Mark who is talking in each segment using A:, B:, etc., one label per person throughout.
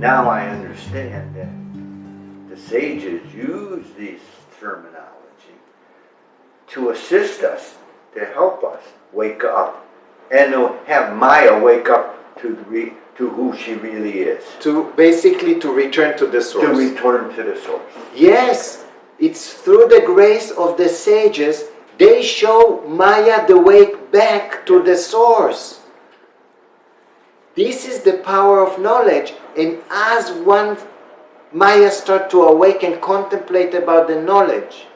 A: Now I understand that the sages use these terminology to assist us, to help us wake up, and to have Maya wake up to who she really is.
B: To basically to return to the source.
A: To return to the source.
B: Yes, it's through the grace of the sages, they show Maya the way back to the source. This is the power of knowledge, and as one Maya starts to awake and contemplate about the knowledge,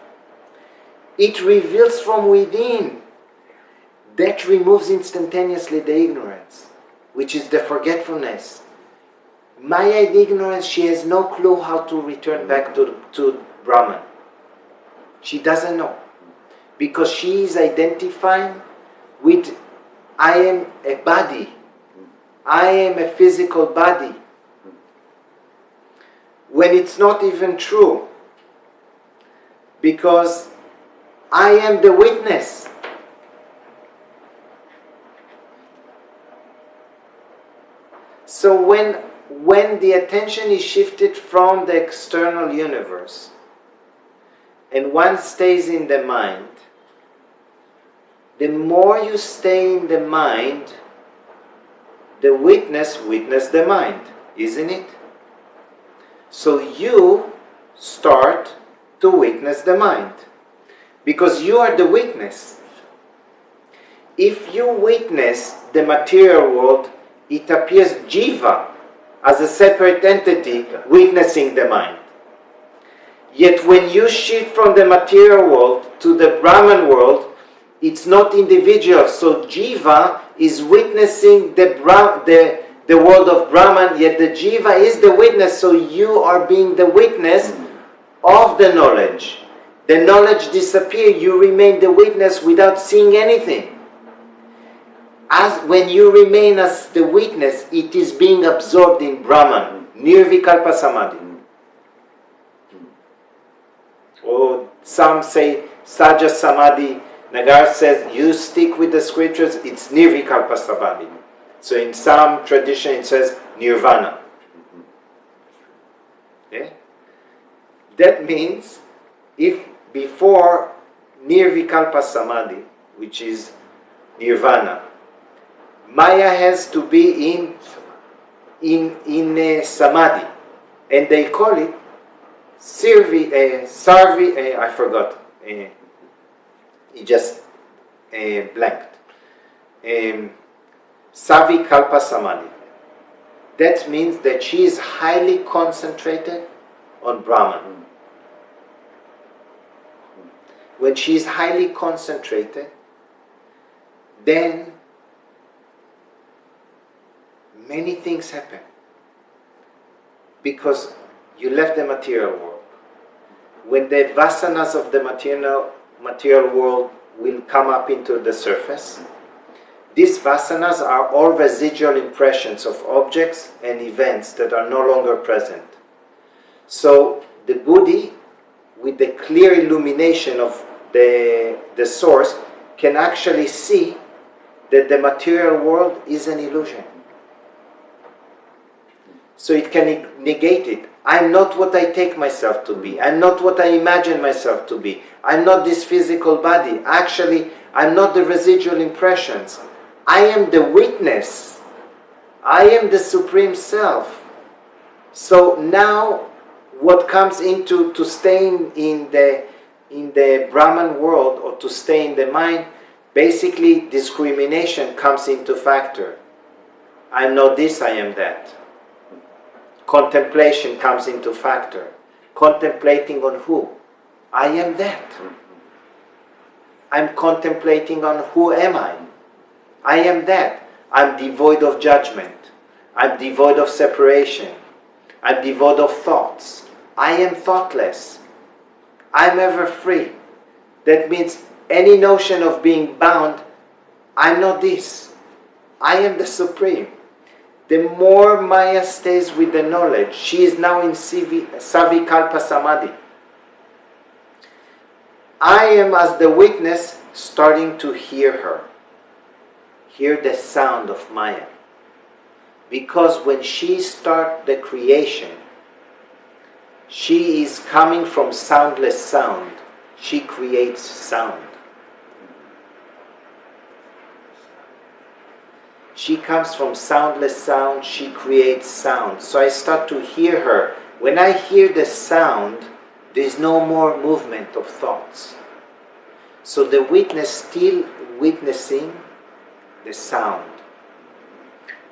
B: it reveals from within. That removes instantaneously the ignorance, which is the forgetfulness. Maya in ignorance, she has no clue how to return back to Brahman. She doesn't know. Because she is identifying with, I am a body. I am a physical body. When it's not even true. Because I am the witness. So when the attention is shifted from the external universe and one stays in the mind, the more you stay in the mind, the witness the mind, isn't it? So you start to witness the mind, because you are the witness. If you witness the material world, it appears Geva as a separate entity witnessing the mind. Yet when you shift from the material world to the Brahman world, it's not individual. So Geva is witnessing the world of Brahman, yet the Geva is the witness, so you are being the witness of the knowledge. The knowledge disappears, you remain the witness without seeing anything. As when you remain as the witness, it is being absorbed in Brahman, Nirvikalpa Samadhi. Or some say Saja Samadhi. Nagar says you stick with the scriptures, it's Nirvikalpa Samadhi. So in some tradition it says Nirvana. Okay? That means if before Nirvikalpa Samadhi, which is Nirvana, Maya has to be in a Samadhi, and they call it Sarvi, I forgot. It just blanked. Savikalpa Samadhi. That means that she is highly concentrated on Brahman. When she is highly concentrated, then many things happen. Because you left the material world. When the vasanas of the material world will come up into the surface, these vasanas are all residual impressions of objects and events that are no longer present. So the Buddhi, with the clear illumination of the source, can actually see that the material world is an illusion. So it can negate it. I'm not what I take myself to be. I'm not what I imagine myself to be. I'm not this physical body. Actually, I'm not the residual impressions. I am the witness. I am the Supreme Self. So now, what comes into to staying in the Brahman world, or to stay in the mind, basically discrimination comes into factor. I'm not this, I am that. Contemplation comes into factor. Contemplating on who? I am that. I'm contemplating on who am I? I am that. I'm devoid of judgment. I'm devoid of separation. I'm devoid of thoughts. I am thoughtless. I'm ever free. That means any notion of being bound, I'm not this. I am the Supreme. The more Maya stays with the knowledge, she is now in Savikalpa Samadhi. I am, as the witness, starting to hear her. Hear the sound of Maya. Because when she starts the creation, she is coming from soundless sound. She creates sound. She comes from soundless sound, she creates sound. So I start to hear her. When I hear the sound, there is no more movement of thoughts. So the witness still witnessing the sound.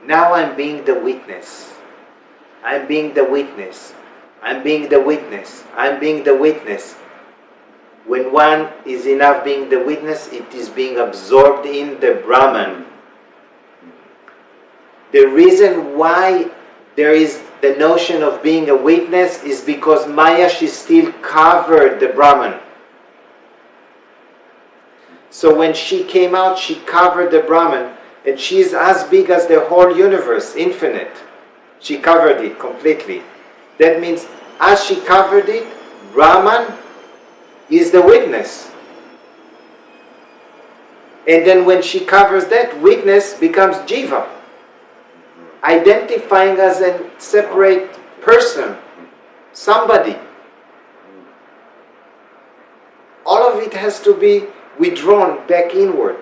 B: Now I'm being the witness. I'm being the witness. I'm being the witness. I'm being the witness. When one is enough being the witness, it is being absorbed in the Brahman. The reason why there is the notion of being a witness is because Maya, she still covered the Brahman. So when she came out, she covered the Brahman, and she is as big as the whole universe, infinite. She covered it completely. That means as she covered it, Brahman is the witness. And then when she covers that, witness becomes Geva, identifying as a separate person, somebody. All of it has to be withdrawn back inward.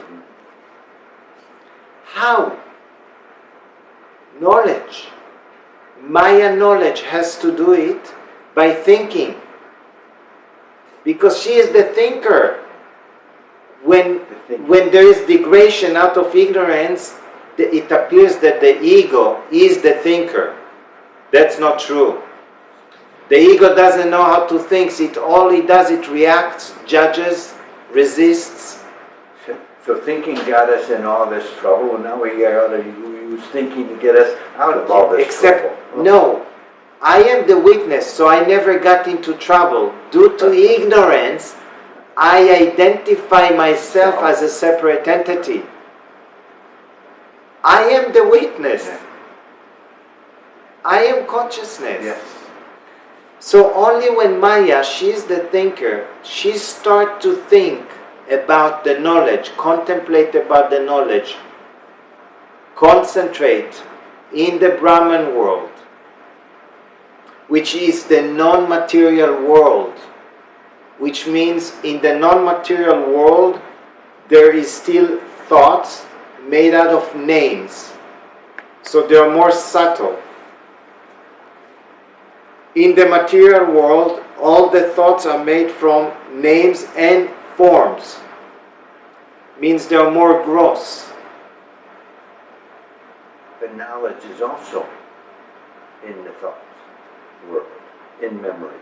B: How? Knowledge. Maya knowledge has to do it by thinking. Because she is the thinker. When there is degradation out of ignorance, it appears that the ego is the thinker. That's not true. The ego doesn't know how to think. All it does, it reacts, judges, resists.
A: So thinking got us in all this trouble, and now we got to use thinking to get us out of all this trouble.
B: No, I am the witness, so I never got into trouble. Due to ignorance, I identify myself as a separate entity. I am the witness. I am consciousness.
A: Yes.
B: So only when Maya, she is the thinker, she starts to think about the knowledge, contemplate about the knowledge, concentrate in the Brahman world, which is the non-material world, which means in the non-material world there is still thoughts made out of names, so they are more subtle. In the material world, all the thoughts are made from names and forms, means they are more gross.
A: But knowledge is also in the thought world, in memory.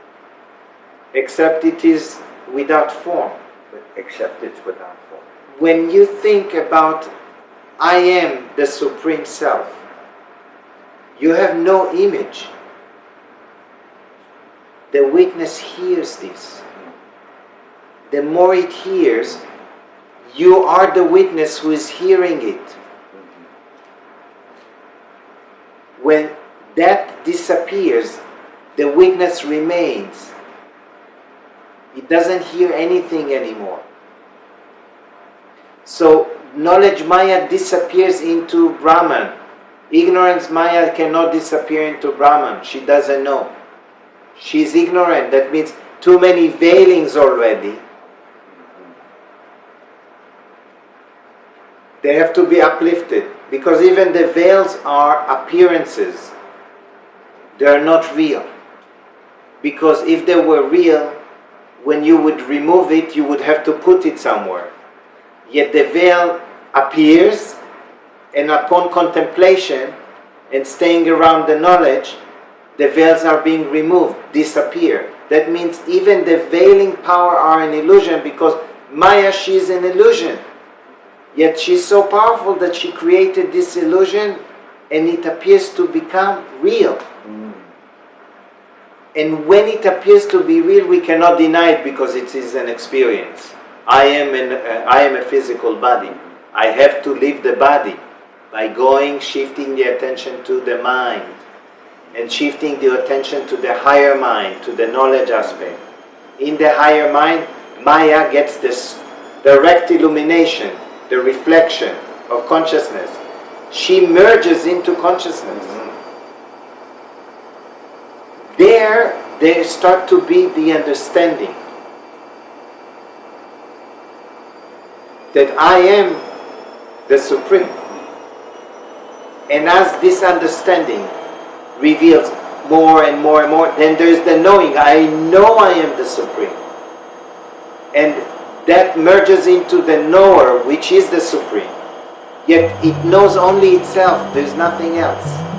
B: Except it is without form.
A: But except it's without form.
B: When you think about I am the Supreme Self, you have no image. The witness hears this. The more it hears, you are the witness who is hearing it. When that disappears, the witness remains. It doesn't hear anything anymore. So knowledge Maya disappears into Brahman. Ignorance Maya cannot disappear into Brahman. She doesn't know. She's ignorant. That means too many veilings already. They have to be uplifted, because even the veils are appearances. They are not real. Because if they were real, when you would remove it, you would have to put it somewhere. Yet the veil appears, and upon contemplation and staying around the knowledge, the veils are being removed, disappear. That means even the veiling power are an illusion, because Maya, she is an illusion. Yet she's so powerful that she created this illusion, and it appears to become real. And when it appears to be real, we cannot deny it, because it is an experience. I am a physical body. I have to leave the body by shifting the attention to the mind, and shifting the attention to the higher mind, to the knowledge aspect. In the higher mind, Maya gets this direct illumination, the reflection of consciousness. she merges into consciousness. There start to be the understanding that I am the Supreme. And as this understanding reveals more and more and more, then there's the knowing. I know I am the Supreme. And that merges into the knower, which is the Supreme. Yet it knows only itself, there's nothing else.